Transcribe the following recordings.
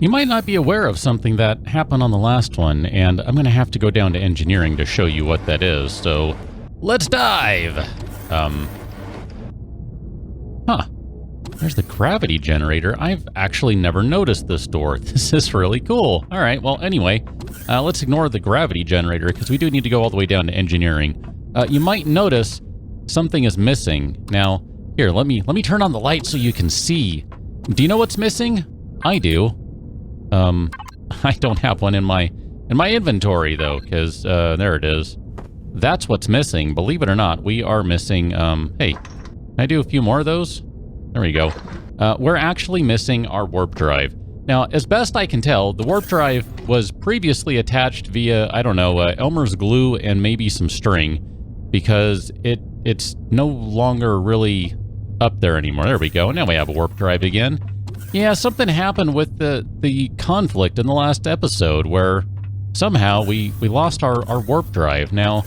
You might not be aware of something that happened on the last one, and I'm going to have to go down to engineering to show you what that is, so let's dive! There's the gravity generator. I've actually never noticed this door. This is really cool. All right, well, anyway, let's ignore the gravity generator because we do need to go all the way down to engineering. You might notice something is missing. Now, here, let me turn on the light so you can see. Do you know what's missing? I do. I don't have one in my inventory though, because there it is. That's what's missing. Believe it or not, we are missing. Hey, can I do a few more of those? There we go. We're actually missing our warp drive. Now, as best I can tell, the warp drive was previously attached via, I don't know, Elmer's glue and maybe some string, because it's no longer really up there anymore. There we go. Now we have a warp drive again. Yeah, something happened with the conflict in the last episode where somehow we lost our warp drive. Now,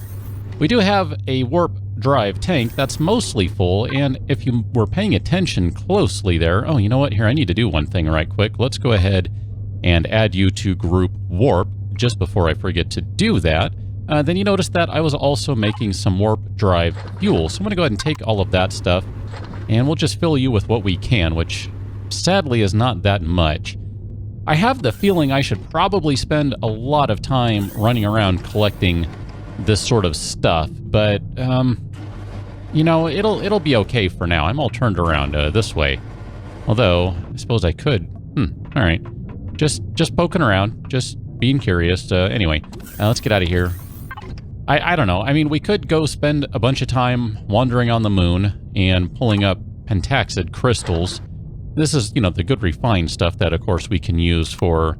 we do have a warp drive tank that's mostly full, and if you were paying attention closely there... Oh, you know what? Here, I need to do one thing right quick. Let's go ahead and add you to group warp just before I forget to do that. Then you notice that I was also making some warp drive fuel. So I'm going to go ahead and take all of that stuff, and we'll just fill you with what we can, which sadly is not that much. I have the feeling I should probably spend a lot of time running around collecting this sort of stuff, but you know, it'll be okay for now. I'm all turned around this way. Although, I suppose I could. All right. Just poking around, just being curious. Anyway, let's get out of here. I don't know. I mean, we could go spend a bunch of time wandering on the moon and pulling up pentaxid crystals. This is, you know, the good refined stuff that, of course, we can use for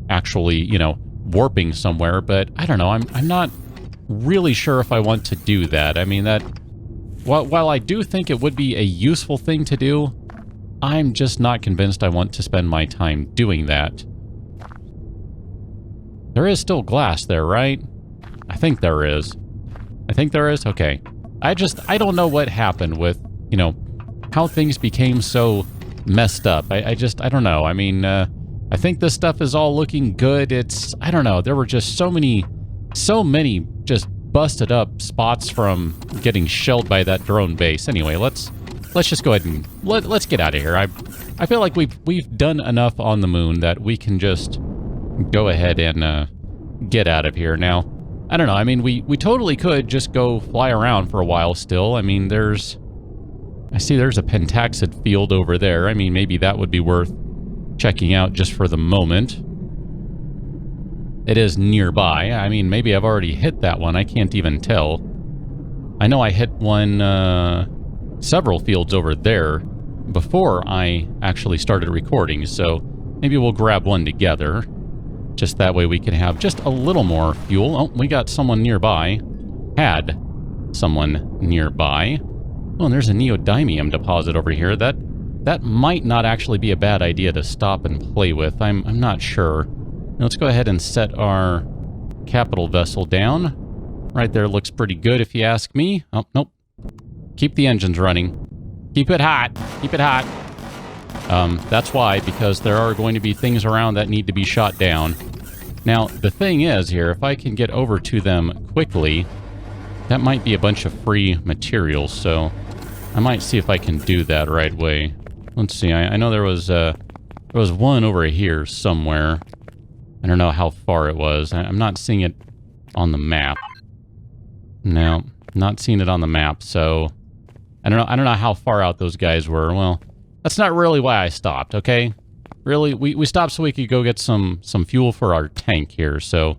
actually, you know, warping somewhere. But I don't know. I'm not really sure if I want to do that. I mean, that while I do think it would be a useful thing to do, I'm just not convinced I want to spend my time doing that. There is still glass there, right? I think there is. I think there is? Okay. I don't know what happened with, you know, how things became so messed up. I don't know. I mean, I think this stuff is all looking good. I don't know. There were just so many just busted up spots from getting shelled by that drone base. Anyway, let's just go ahead and let's get out of here. I feel like we've done enough on the moon that we can just go ahead and get out of here. Now, I don't know. I mean, we totally could just go fly around for a while still. I mean, I see there's a pentaxid field over there. I mean, maybe that would be worth checking out just for the moment. It is nearby. I mean, maybe I've already hit that one. I can't even tell. I know I hit one, several fields over there before I actually started recording, so maybe we'll grab one together. Just that way we can have just a little more fuel. Oh, we got someone nearby. Had someone nearby. Oh, and there's a neodymium deposit over here. That might not actually be a bad idea to stop and play with. I'm not sure. Let's go ahead and set our capital vessel down. Right there looks pretty good if you ask me. Oh, nope. Keep the engines running. Keep it hot. Keep it hot. That's why, because there are going to be things around that need to be shot down. Now, the thing is here, if I can get over to them quickly, that might be a bunch of free materials, so I might see if I can do that right away. Let's see, I know there was one over here somewhere. I don't know how far it was. I'm not seeing it on the map. No, not seeing it on the map, so I don't know how far out those guys were. Well, that's not really why I stopped, okay? Really, we stopped so we could go get some fuel for our tank here, so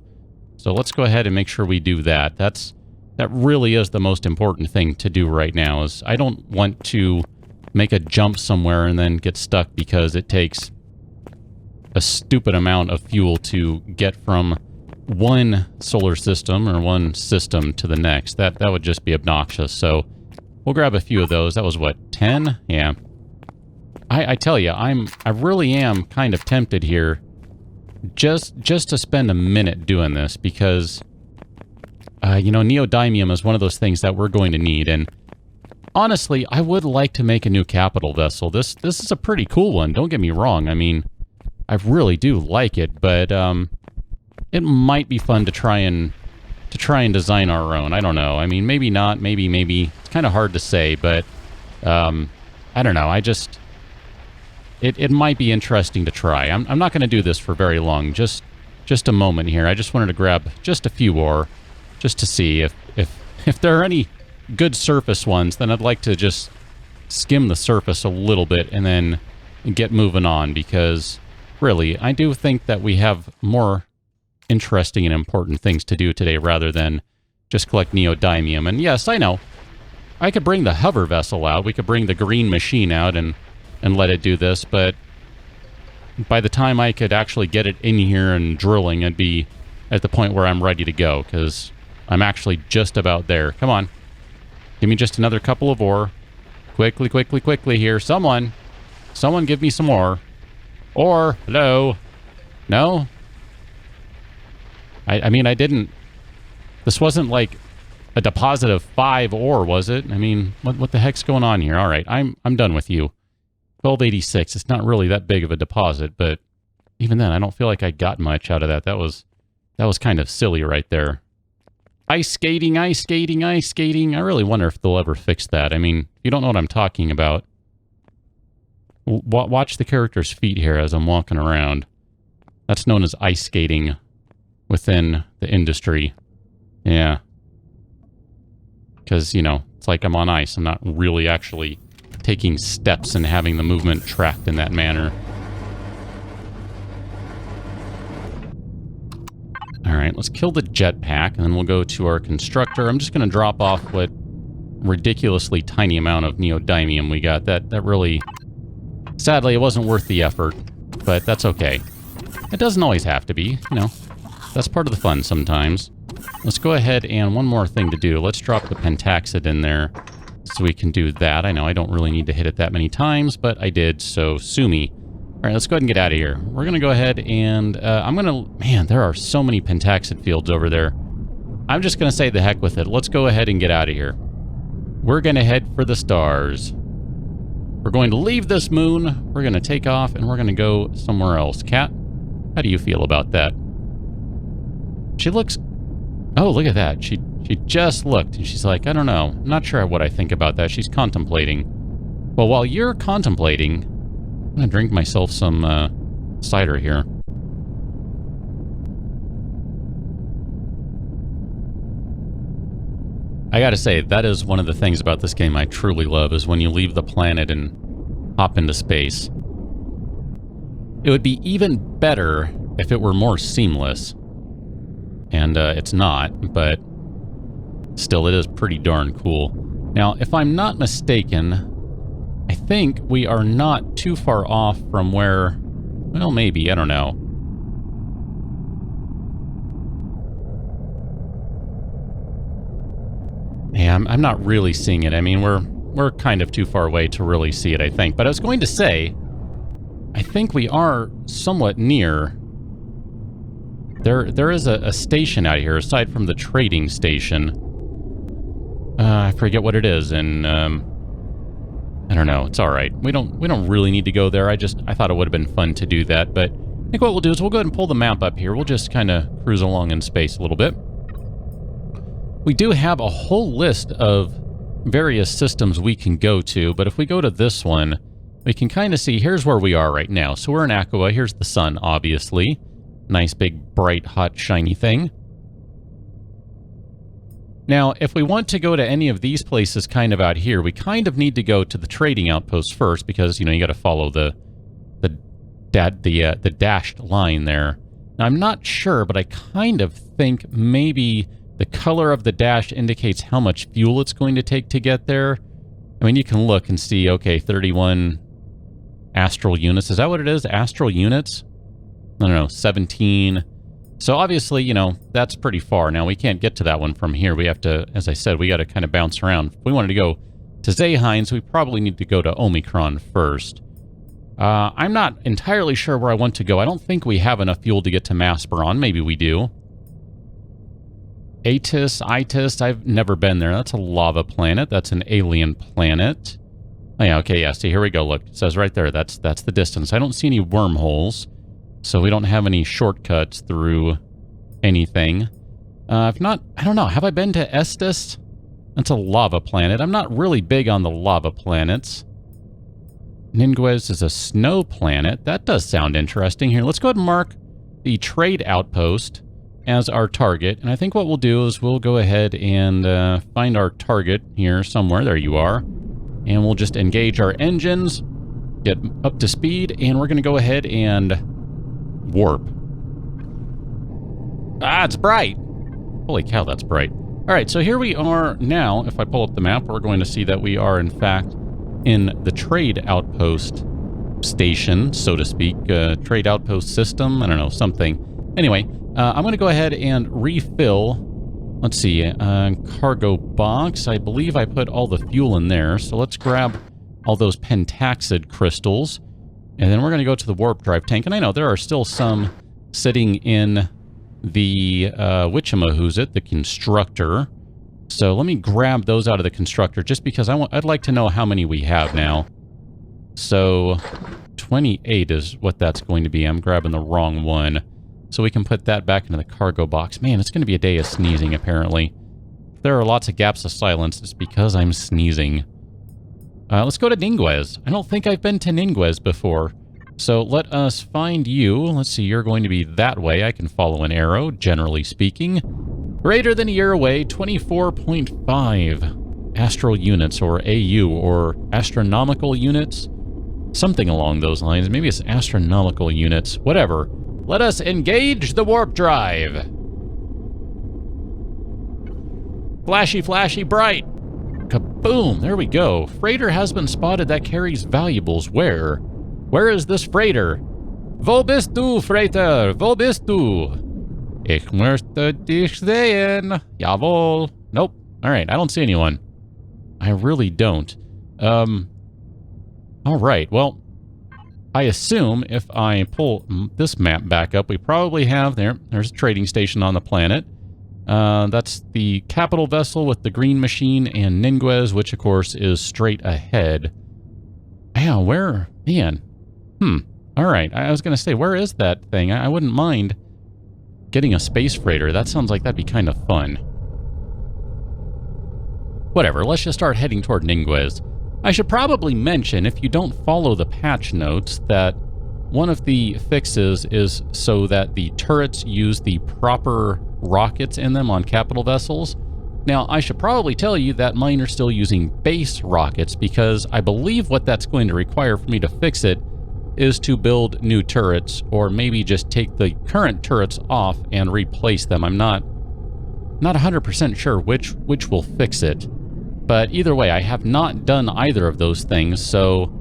let's go ahead and make sure we do that. That really is the most important thing to do right now, is I don't want to make a jump somewhere and then get stuck because it takes a stupid amount of fuel to get from one solar system or one system to the next. That would just be obnoxious, so we'll grab a few of those. That was, what, 10? Yeah. I tell you, I really am kind of tempted here just to spend a minute doing this because, you know, neodymium is one of those things that we're going to need, and honestly, I would like to make a new capital vessel. This is a pretty cool one, don't get me wrong. I mean, I really do like it, but it might be fun to try and design our own. I don't know. I mean, maybe not. Maybe. It's kind of hard to say, but I don't know. It might be interesting to try. I'm not going to do this for very long. Just a moment here. I just wanted to grab just a few ore, just to see if there are any good surface ones. Then I'd like to just skim the surface a little bit and then get moving on, because really, I do think that we have more interesting and important things to do today rather than just collect neodymium. And yes, I know, I could bring the hover vessel out. We could bring the green machine out and let it do this, but by the time I could actually get it in here and drilling, I'd be at the point where I'm ready to go, because I'm actually just about there. Come on. Give me just another couple of ore. Quickly here. Someone give me some ore. Ore. Hello. No? I mean, I didn't... This wasn't like a deposit of 5 ore, was it? I mean, what the heck's going on here? All right, I'm done with you. 1286. It's not really that big of a deposit, but even then, I don't feel like I got much out of that. That was kind of silly right there. Ice skating. I really wonder if they'll ever fix that. I mean, if you don't know what I'm talking about, watch the character's feet here as I'm walking around. That's known as ice skating within the industry. Yeah. Because, you know, it's like I'm on ice. I'm not really actually taking steps and having the movement tracked in that manner. Alright, let's kill the jetpack, and then we'll go to our constructor. I'm just going to drop off what ridiculously tiny amount of neodymium we got. That really... Sadly, it wasn't worth the effort, but that's okay. It doesn't always have to be, you know. That's part of the fun sometimes. Let's go ahead and one more thing to do. Let's drop the pentaxid in there so we can do that. I know I don't really need to hit it that many times, but I did, so sue me. All right, let's go ahead and get out of here. We're going to go ahead and I'm going to... Man, there are so many pentaxid fields over there. I'm just going to say the heck with it. Let's go ahead and get out of here. We're going to head for the stars. We're going to leave this moon. We're going to take off, and we're going to go somewhere else. Cat, how do you feel about that? She looks... Oh, look at that. She just looked, and she's like, I don't know. I'm not sure what I think about that. She's contemplating. Well, while you're contemplating, I'm going to drink myself some cider here. I gotta say, that is one of the things about this game I truly love, is when you leave the planet and hop into space. It would be even better if it were more seamless. And it's not, but still, it is pretty darn cool. Now, if I'm not mistaken, I think we are not too far off from where... Well, maybe, I don't know. Yeah, I'm not really seeing it. I mean, we're kind of too far away to really see it, I think. But I was going to say, I think we are somewhat near... There is a station out here, aside from the trading station. I forget what it is, and I don't know. It's all right. We don't really need to go there. I thought it would have been fun to do that, but I think what we'll do is we'll go ahead and pull the map up here. We'll just kind of cruise along in space a little bit. We do have a whole list of various systems we can go to, but if we go to this one, we can kind of see here's where we are right now. So we're in Aqua. Here's the sun, obviously. Nice, big, bright, hot, shiny thing. Now, if we want to go to any of these places kind of out here, we kind of need to go to the trading outpost first, because, you know, you got to follow the dashed line there. Now, I'm not sure, but I kind of think maybe the color of the dash indicates how much fuel it's going to take to get there. I mean, you can look and see, okay, 31 astral units. Is that what it is? Astral units? I don't know, 17. So obviously, you know, that's pretty far. Now, we can't get to that one from here. We have to, as I said, we got to kind of bounce around. If we wanted to go to Zehines, we probably need to go to Omicron first. I'm not entirely sure where I want to go. I don't think we have enough fuel to get to Masperon. Maybe we do. Itis, I've never been there. That's a lava planet. That's an alien planet. Oh, yeah, okay, yeah. See, here we go. Look, it says right there. That's the distance. I don't see any wormholes. So we don't have any shortcuts through anything. If not, I don't know. Have I been to Estes? That's a lava planet. I'm not really big on the lava planets. Ningues is a snow planet. That does sound interesting. Here, let's go ahead and mark the trade outpost as our target. And I think what we'll do is we'll go ahead and find our target here somewhere. There you are. And we'll just engage our engines, get up to speed, and we're going to go ahead and warp. Ah, it's bright. Holy cow, that's bright. All right, so here we are now. If I pull up the map, we're going to see that we are, in fact, in the trade outpost station, so to speak. Trade outpost system, I don't know, something. Anyway, I'm going to go ahead and refill, let's see, cargo box. I believe I put all the fuel in there, so let's grab all those pentaxid crystals, and then we're going to go to the warp drive tank. And I know there are still some sitting in the whatchamahoosit, the constructor. So let me grab those out of the constructor just because I'd like to know how many we have now. So 28 is what that's going to be. I'm grabbing the wrong one. So we can put that back into the cargo box. Man, it's going to be a day of sneezing apparently. If there are lots of gaps of silence, it's because I'm sneezing. Let's go to Ningues. I don't think I've been to Ningues before. So let us find you. Let's see, you're going to be that way. I can follow an arrow, generally speaking. Greater than a year away, 24.5 astral units, or AU, or astronomical units. Something along those lines. Maybe it's astronomical units. Whatever. Let us engage the warp drive. Flashy, flashy, bright. Kaboom! There we go. Freighter has been spotted that carries valuables. Where? Where is this freighter? Wo bist du, Freighter? Wo bist du? Ich möchte dich sehen. Jawohl. Nope. Alright, I don't see anyone. I really don't. Alright, well, I assume if I pull this map back up, we probably have there's a trading station on the planet. That's the capital vessel with the green machine and Ningues, which of course is straight ahead. Yeah, where? Man. Alright, I was going to say, where is that thing? I wouldn't mind getting a space freighter. That sounds like that'd be kind of fun. Whatever, let's just start heading toward Ningues. I should probably mention, if you don't follow the patch notes, that one of the fixes is so that the turrets use the proper rockets in them on capital vessels. Now, I should probably tell you that mine are still using base rockets, because I believe what that's going to require for me to fix it is to build new turrets, or maybe just take the current turrets off and replace them. I'm not 100% sure which will fix it. But either way, I have not done either of those things, so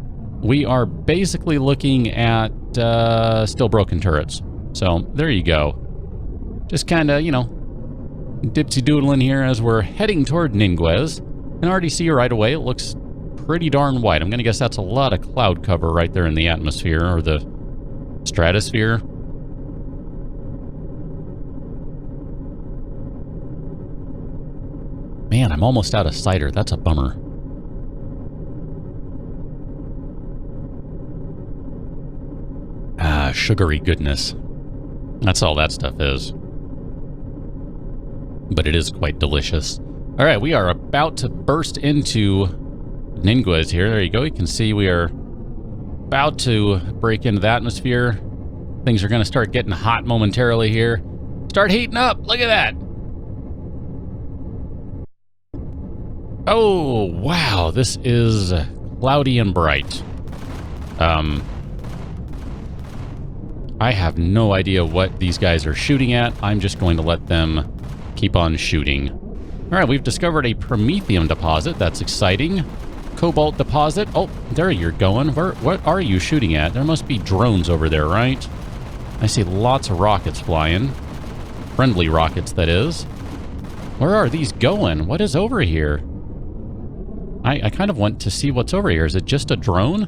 we are basically looking at still broken turrets. So there you go. Just kind of, you know, dipsy-doodling here as we're heading toward Ningues. And I already see right away, it looks pretty darn white. I'm going to guess that's a lot of cloud cover right there in the atmosphere, or the stratosphere. Man, I'm almost out of cider. That's a bummer. Ah, sugary goodness. That's all that stuff is. But it is quite delicious. All right, we are about to burst into Ningues here. There you go. You can see we are about to break into the atmosphere. Things are going to start getting hot momentarily here. Start heating up. Look at that. Oh, wow. This is cloudy and bright. I have no idea what these guys are shooting at. I'm just going to let them keep on shooting. All right, we've discovered a promethium deposit. That's exciting. Cobalt deposit. Oh, there you're going. What are you shooting at? There must be drones over there, right? I see lots of rockets flying. Friendly rockets, that is. Where are these going? What is over here? I kind of want to see what's over here. Is it just a drone?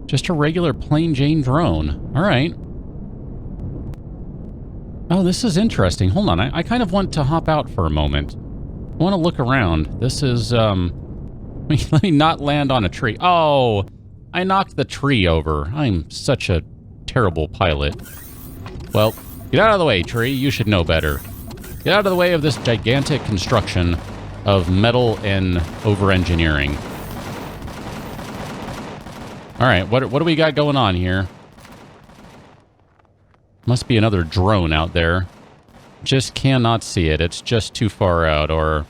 Just a regular plain Jane drone. All right. Oh, this is interesting. Hold on. I kind of want to hop out for a moment. I want to look around. This is, let me not land on a tree. Oh, I knocked the tree over. I'm such a terrible pilot. Well, get out of the way, tree. You should know better. Get out of the way of this gigantic construction of metal and over-engineering. Alright, what do we got going on here? Must be another drone out there. Just cannot see it. It's just too far out, or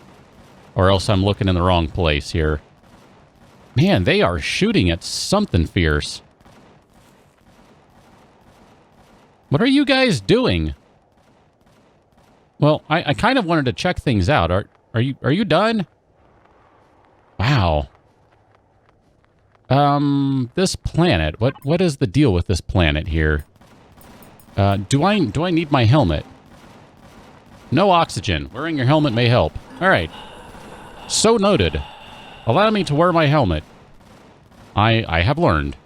else I'm looking in the wrong place here. Man, they are shooting at something fierce. What are you guys doing? Well, I kind of wanted to check things out. Are you done? Wow. This planet. What is the deal with this planet here? Do I need my helmet? No oxygen. Wearing your helmet may help. All right. So noted. Allow me to wear my helmet. I have learned.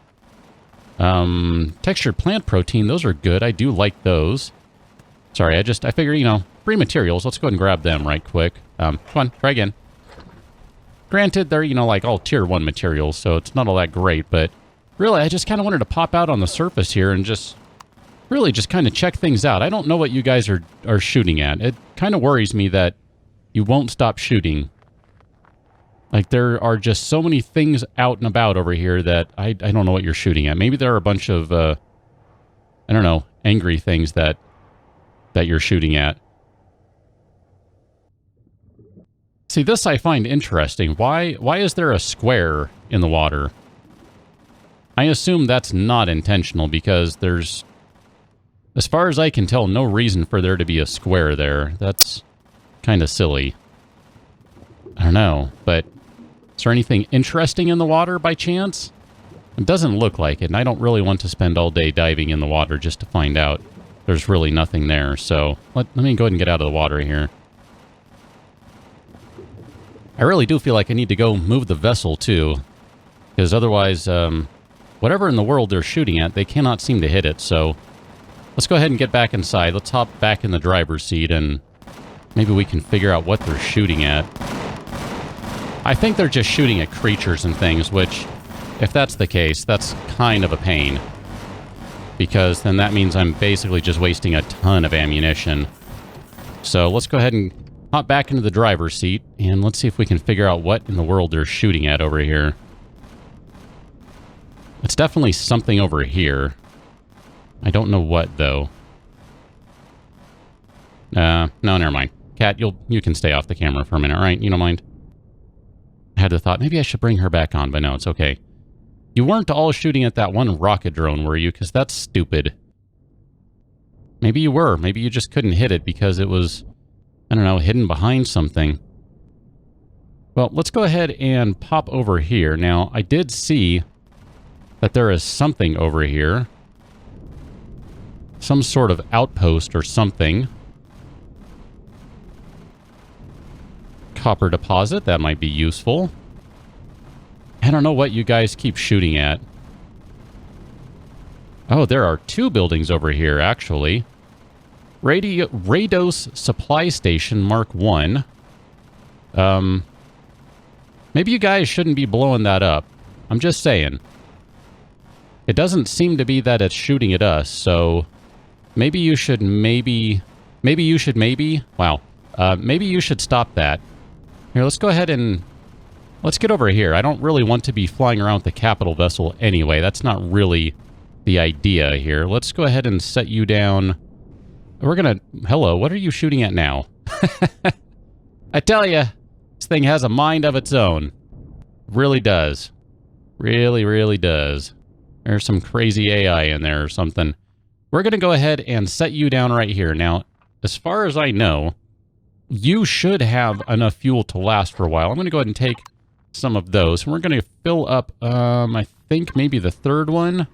Textured plant protein. Those are good. I do like those. Sorry, I figure, you know, free materials. Let's go ahead and grab them right quick. Come on, try again. Granted, they're, you know, like all tier 1 materials, so it's not all that great, but really, I just kind of wanted to pop out on the surface here and just really just kind of check things out. I don't know what you guys are shooting at. It kind of worries me that you won't stop shooting. Like, there are just so many things out and about over here that I don't know what you're shooting at. Maybe there are a bunch of, I don't know, angry things that you're shooting at. See, this I find interesting. Why is there a square in the water? I assume that's not intentional because there's, as far as I can tell, no reason for there to be a square there. That's kind of silly. I don't know, but is there anything interesting in the water by chance? It doesn't look like it, and I don't really want to spend all day diving in the water just to find out there's really nothing there. So let me go ahead and get out of the water here. I really do feel like I need to go move the vessel, too. Because otherwise, whatever in the world they're shooting at, they cannot seem to hit it. So let's go ahead and get back inside. Let's hop back in the driver's seat and maybe we can figure out what they're shooting at. I think they're just shooting at creatures and things, which, if that's the case, that's kind of a pain. Because then that means I'm basically just wasting a ton of ammunition. So let's go ahead and hop back into the driver's seat, and let's see if we can figure out what in the world they're shooting at over here. It's definitely something over here. I don't know what, though. No, never mind. Cat, you can stay off the camera for a minute, right? You don't mind? I had the thought, maybe I should bring her back on, but no, it's okay. You weren't all shooting at that one rocket drone, were you? Because that's stupid. Maybe you were. Maybe you just couldn't hit it because it was, I don't know, hidden behind something. Well, let's go ahead and pop over here. Now, I did see that there is something over here. Some sort of outpost or something. Copper deposit, that might be useful. I don't know what you guys keep shooting at. Oh, there are 2 buildings over here, actually. Rados Supply Station Mark 1. Maybe you guys shouldn't be blowing that up. I'm just saying. It doesn't seem to be that it's shooting at us, so maybe you should maybe you should stop that. Here, let's go ahead and let's get over here. I don't really want to be flying around with the capital vessel anyway. That's not really the idea here. Let's go ahead and set you down. We're gonna... Hello, what are you shooting at now? I tell you, this thing has a mind of its own. Really does. Really, really does. There's some crazy AI in there or something. We're gonna go ahead and set you down right here. Now, as far as I know, you should have enough fuel to last for a while. I'm gonna go ahead and take some of those, and we're gonna fill up, I think maybe the 3rd one.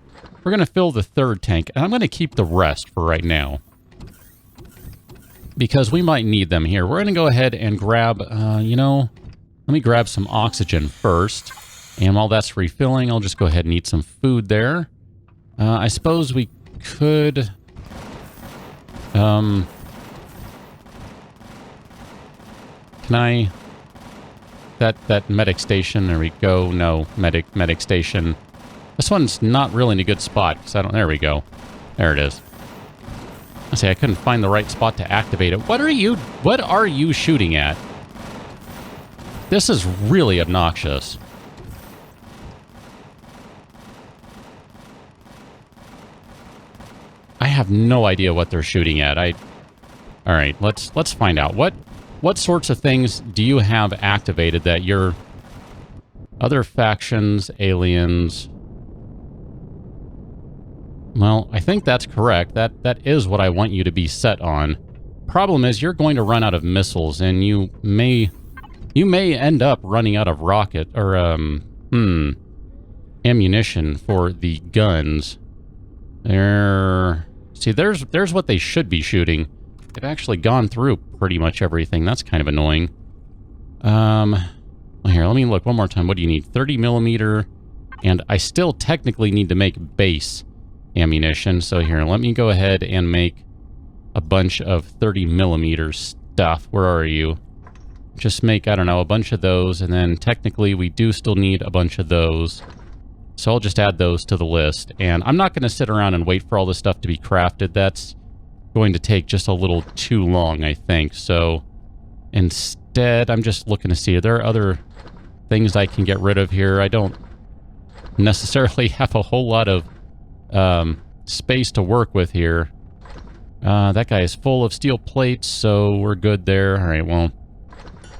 We're gonna fill the 3rd tank, and I'm gonna keep the rest for right now, because we might need them here. We're going to go ahead and grab, let me grab some oxygen first. And while that's refilling, I'll just go ahead and eat some food there. I suppose we could... can I... That medic station, there we go. No, medic station. This one's not really in a good spot, because I don't... There we go. There it is. I say I couldn't find the right spot to activate it. What are you shooting at? This is really obnoxious. I have no idea what they're shooting at. All right, let's find out. What sorts of things do you have activated that your other factions, aliens? Well, I think that's correct. That is what I want you to be set on. Problem is, you're going to run out of missiles, and you may end up running out of rocket or ammunition for the guns. See, there's what they should be shooting. They've actually gone through pretty much everything. That's kind of annoying. Here, let me look one more time. What do you need? 30 millimeter, and I still technically need to make base ammunition. So here, let me go ahead and make a bunch of 30 millimeter stuff. Where are you? Just make, I don't know, a bunch of those, and then technically we do still need a bunch of those. So I'll just add those to the list. And I'm not going to sit around and wait for all this stuff to be crafted. That's going to take just a little too long, I think. So instead, I'm just looking to see, are there other things I can get rid of here? I don't necessarily have a whole lot of space to work with here. That guy is full of steel plates, so we're good there. All right, well,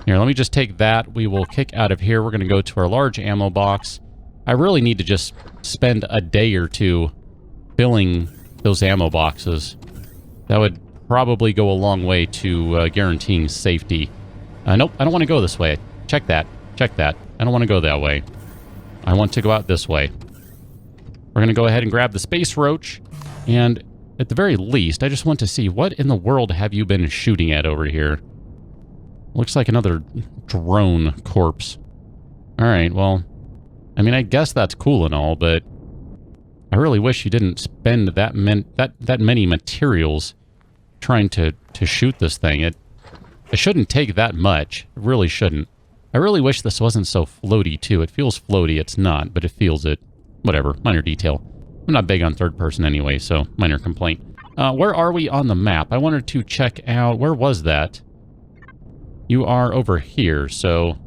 here, let me just take that. We will kick out of here. We're going to go to our large ammo box. I really need to just spend a day or two filling those ammo boxes. That would probably go a long way to guaranteeing safety. Nope, I don't want to go this way. Check that. Check that. I don't want to go that way. I want to go out this way. We're going to go ahead and grab the space roach. And at the very least, I just want to see, what in the world have you been shooting at over here? Looks like another drone corpse. All right, well, I mean, I guess that's cool and all, but I really wish you didn't spend that many materials trying to shoot this thing. It shouldn't take that much. It really shouldn't. I really wish this wasn't so floaty, too. It feels floaty. It's not, but it feels it. Whatever. Minor detail. I'm not big on third person anyway, so minor complaint. Where are we on the map? I wanted to check out... Where was that? You are over here, so...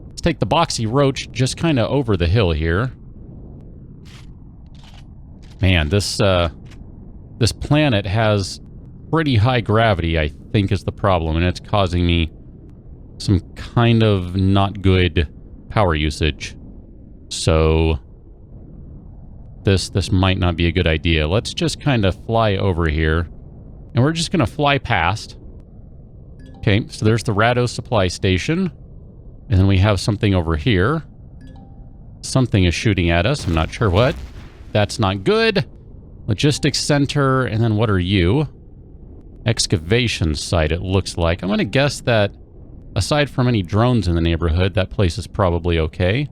Let's take the boxy roach just kind of over the hill here. Man, this planet has pretty high gravity, I think, is the problem, and it's causing me some kind of not good power usage. So this might not be a good idea. Let's just kind of fly over here, and we're just going to fly past. Okay, so there's the Rado supply station. And then we have something over here. Something is shooting at us. I'm not sure what. That's not good. Logistics center. And then what are you? Excavation site, it looks like. I'm going to guess that aside from any drones in the neighborhood, that place is probably okay.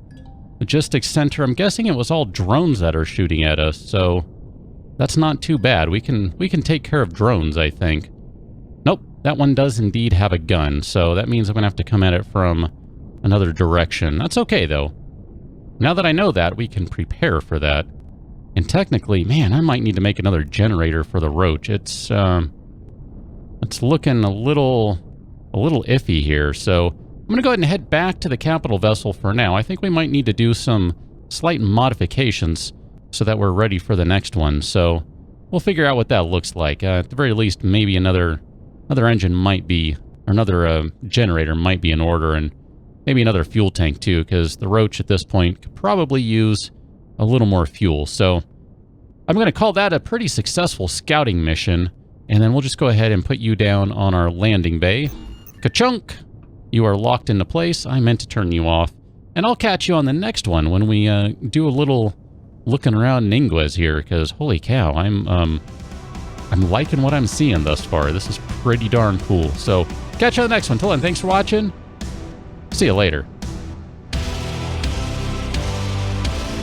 Logistics center. I'm guessing it was all drones that are shooting at us. So that's not too bad. We can take care of drones, I think. Nope. That one does indeed have a gun. So that means I'm going to have to come at it from another direction. That's okay, though. Now that I know that, we can prepare for that. And technically, man, I might need to make another generator for the roach. It's looking a little iffy here. So I'm going to go ahead and head back to the capital vessel for now. I think we might need to do some slight modifications so that we're ready for the next one. So we'll figure out what that looks like. At the very least, maybe another engine might be, or another generator might be in order, and maybe another fuel tank too, because the roach at this point could probably use a little more fuel. So I'm going to call that a pretty successful scouting mission, and then we'll just go ahead and put you down on our landing bay. Ka-chunk! You are locked into place. I meant to turn you off. And I'll catch you on the next one when we do a little looking around Ningues here, because holy cow, I'm liking what I'm seeing thus far. This is pretty darn cool. So catch you on the next one. Till then, thanks for watching. See you later.